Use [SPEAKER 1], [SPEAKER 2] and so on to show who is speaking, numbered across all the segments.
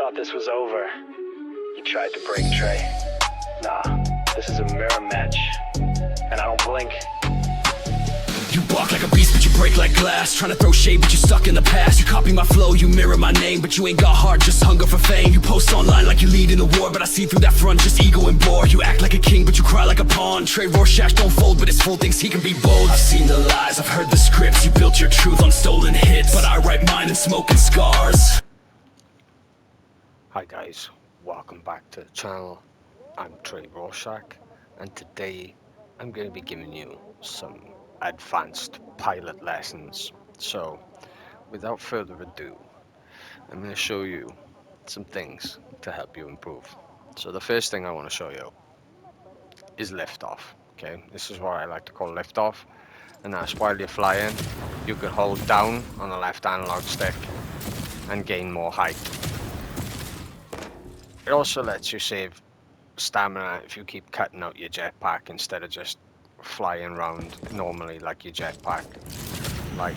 [SPEAKER 1] thought this was over. You tried to break Trey. Nah, this is a mirror match. And I don't blink.
[SPEAKER 2] You walk like a beast, but you break like glass. Trying to throw shade, but you're stuck in the past. You copy my flow, you mirror my name, but you ain't got heart, just hunger for fame. You post online like you're leading a war, but I see through that front, just ego and bore. You act like a king, but you cry like a pawn. Trey Rorschach don't fold, but his fool thinks he can be bold. I've seen the lies, I've heard the scripts. You built your truth on stolen hits, but I write mine in smoke and scars.
[SPEAKER 3] Hi guys, welcome back to the channel. I'm Trey Rorschach, and today I'm going to be giving you some advanced pilot lessons. So without further ado, I'm going to show you some things to help you improve. So the first thing I want to show you is liftoff. Okay, this is what I like to call liftoff, and that's while you're flying you can hold down on the left analog stick and gain more height. It also lets you save stamina if you keep cutting out your jetpack instead of just flying around normally like your jetpack like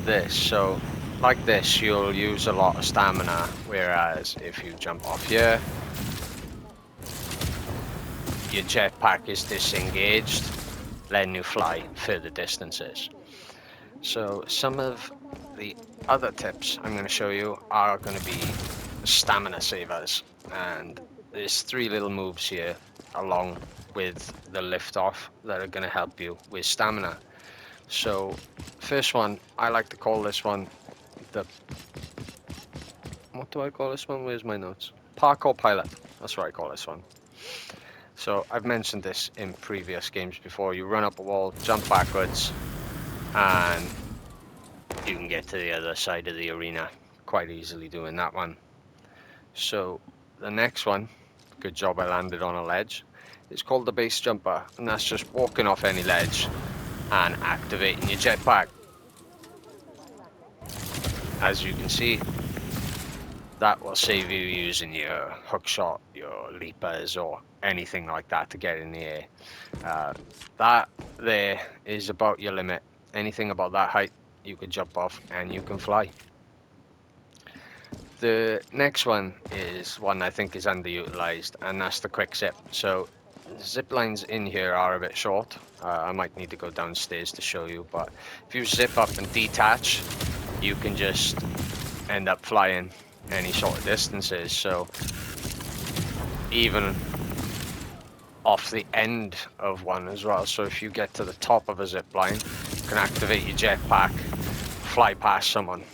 [SPEAKER 3] this. So like this you'll use a lot of stamina, whereas if you jump off here your jetpack is disengaged, letting you fly further distances. So some of the other tips I'm going to show you are going to be stamina savers, and there's three little moves here along with the lift off that are going to help you with stamina. So first one, I like to call this one what do I call this one? Where's my notes? Parkour pilot. That's what I call this one. So I've mentioned this in previous games before. You run up a wall, jump backwards, and you can get to the other side of the arena quite easily doing that one. So the next one, good job I landed on a ledge, it's called the base jumper, and that's just walking off any ledge and activating your jetpack. As you can see, that will save you using your hook shot, your leapers, or anything like that to get in the air. That there is about your limit. Anything about that height you can jump off and you can fly. The next one is one I think is underutilized, and that's the quick zip. So zip lines in here are a bit short. I might need to go downstairs to show you, but if you zip up and detach, you can just end up flying any sort of distances. So even off the end of one as well. So if you get to the top of a zip line, you can activate your jetpack, fly past someone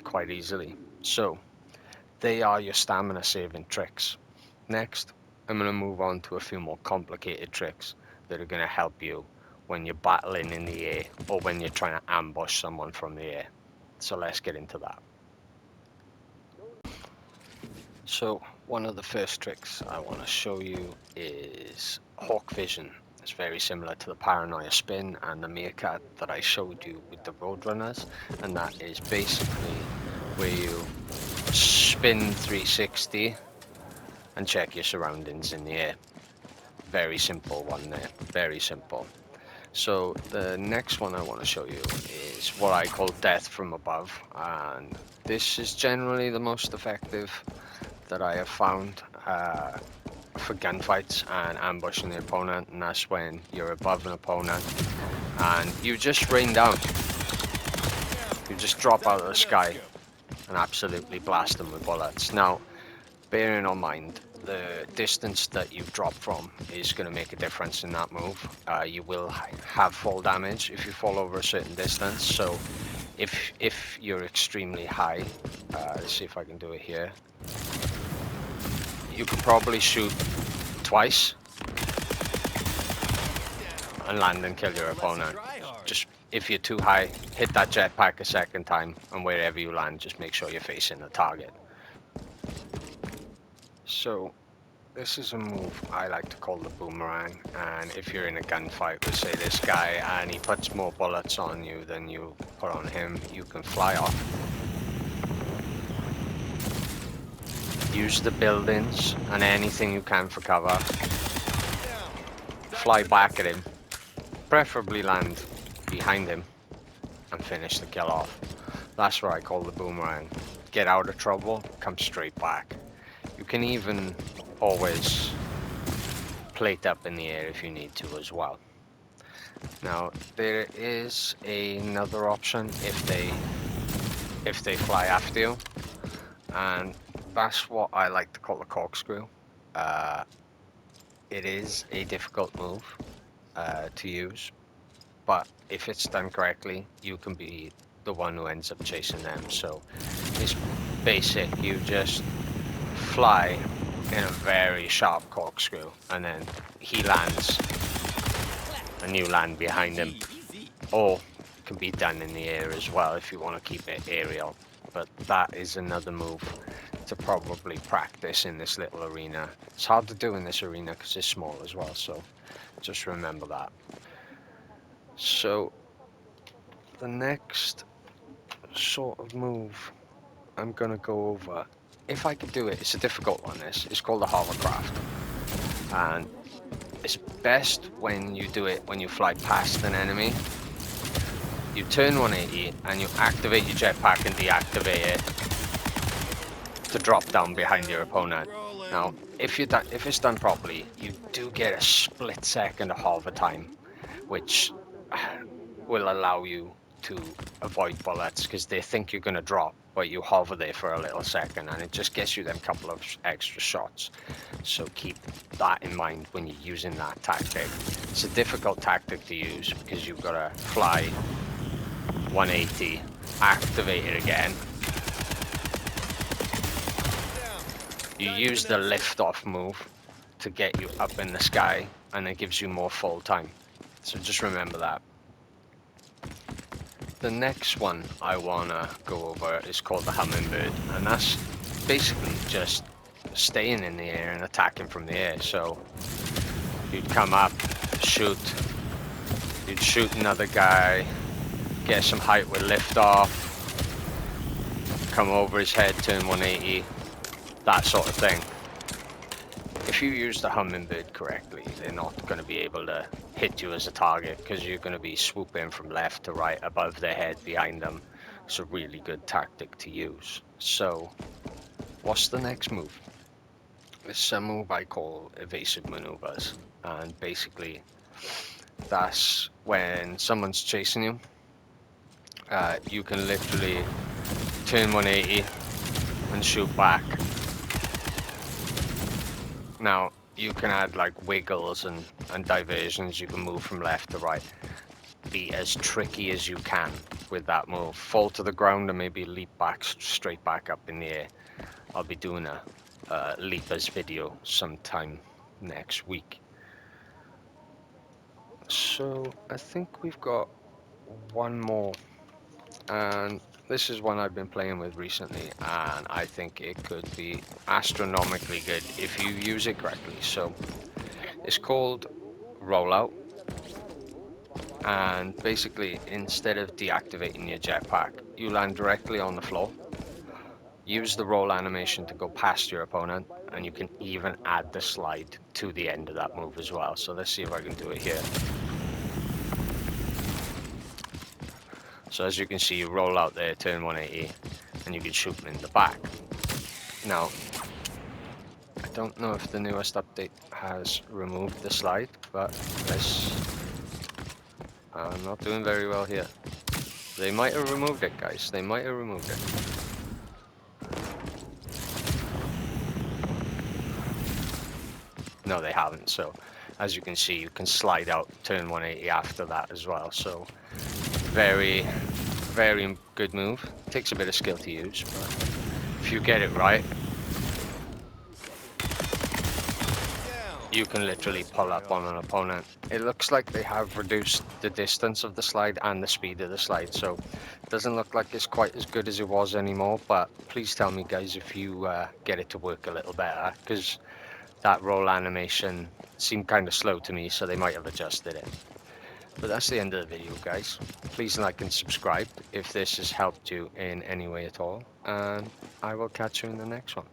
[SPEAKER 3] quite easily. So they are your stamina saving tricks. Next, I'm going to move on to a few more complicated tricks that are going to help you when you're battling in the air or when you're trying to ambush someone from the air. So let's get into that. So one of the first tricks I want to show you is hawk vision. It's very similar to the paranoia spin and the meerkat that I showed you with the roadrunners, and that is basically where you spin 360 and check your surroundings in the air. Very simple one there, very simple. So the next one I want to show you is what I call death from above, and this is generally the most effective that I have found for gunfights and ambushing the opponent, and that's when you're above an opponent and you just rain down. You just drop out of the sky and absolutely blast them with bullets. Now, bearing in mind the distance that you drop from is going to make a difference in that move. You will have fall damage if you fall over a certain distance. So if you're extremely high, let's see if I can do it here. You could probably shoot twice and land and kill your opponent. Just if you're too high, hit that jetpack a second time, and wherever you land, just make sure you're facing the target. So this is a move I like to call the boomerang, and if you're in a gunfight with, say, this guy and he puts more bullets on you than you put on him, you can fly off. Use the buildings and anything you can for cover. Fly back at him, preferably land behind him, and finish the kill off. That's what I call the boomerang. get out of trouble, come straight back. You can even always plate up in the air if you need to as well. Now there is another option if they fly after you, and that's what I like to call the corkscrew. It is a difficult move to use, but if it's done correctly, you can be the one who ends up chasing them. So it's basic. You just fly in a very sharp corkscrew, and then he lands and you land behind him. Or it can be done in the air as well if you want to keep it aerial. But that is another move to probably practice in this little arena. It's hard to do in this arena because it's small as well, so just remember that. So the next sort of move I'm gonna go over, if I could do it, it's a difficult one. It's called the hovercraft, and it's best when you do it when you fly past an enemy. You turn 180 and you activate your jetpack and deactivate it to drop down behind your opponent. Now, if it's done properly, you do get a split second of hover time, which will allow you to avoid bullets because they think you're going to drop, but you hover there for a little second and it just gets you them couple of extra shots. So keep that in mind when you're using that tactic. It's a difficult tactic to use because you've got to fly 180, activate it again. You use the lift off move to get you up in the sky, and it gives you more fall time. So just remember that. The next one I wanna go over is called the hummingbird, and that's basically just staying in the air and attacking from the air. So you'd come up, you'd shoot another guy, get some height with lift off, come over his head, turn 180, that sort of thing. If you use the hummingbird correctly, they're not going to be able to hit you as a target because you're going to be swooping from left to right above their head, behind them. It's a really good tactic to use. So what's the next move? It's a move I call evasive maneuvers, and basically that's when someone's chasing you. You can literally turn 180 and shoot back. Now you can add like wiggles and diversions. You can move from left to right. Be as tricky as you can with that move. Fall to the ground and maybe leap back, straight back up in the air. I'll be doing a leapers video sometime next week. So I think we've got one more, and this is one I've been playing with recently, and I think it could be astronomically good if you use it correctly. So it's called rollout, and basically instead of deactivating your jetpack, you land directly on the floor. Use the roll animation to go past your opponent, and you can even add the slide to the end of that move as well. So let's see if I can do it here. So as you can see, you roll out there, turn 180, and you can shoot them in the back. Now, I don't know if the newest update has removed the slide, but I'm not doing very well here. They might have removed it, guys. They might have removed it. No, they haven't. So as you can see, you can slide out, turn 180 after that as well. So very, very good move. Takes a bit of skill to use, but if you get it right, you can literally pull up on an opponent. It looks like they have reduced the distance of the slide and the speed of the slide, so it doesn't look like it's quite as good as it was anymore. But please tell me, guys, if you get it to work a little better, because that roll animation seemed kind of slow to me, so they might have adjusted it. But that's the end of the video, guys. Please like and subscribe if this has helped you in any way at all, and I will catch you in the next one.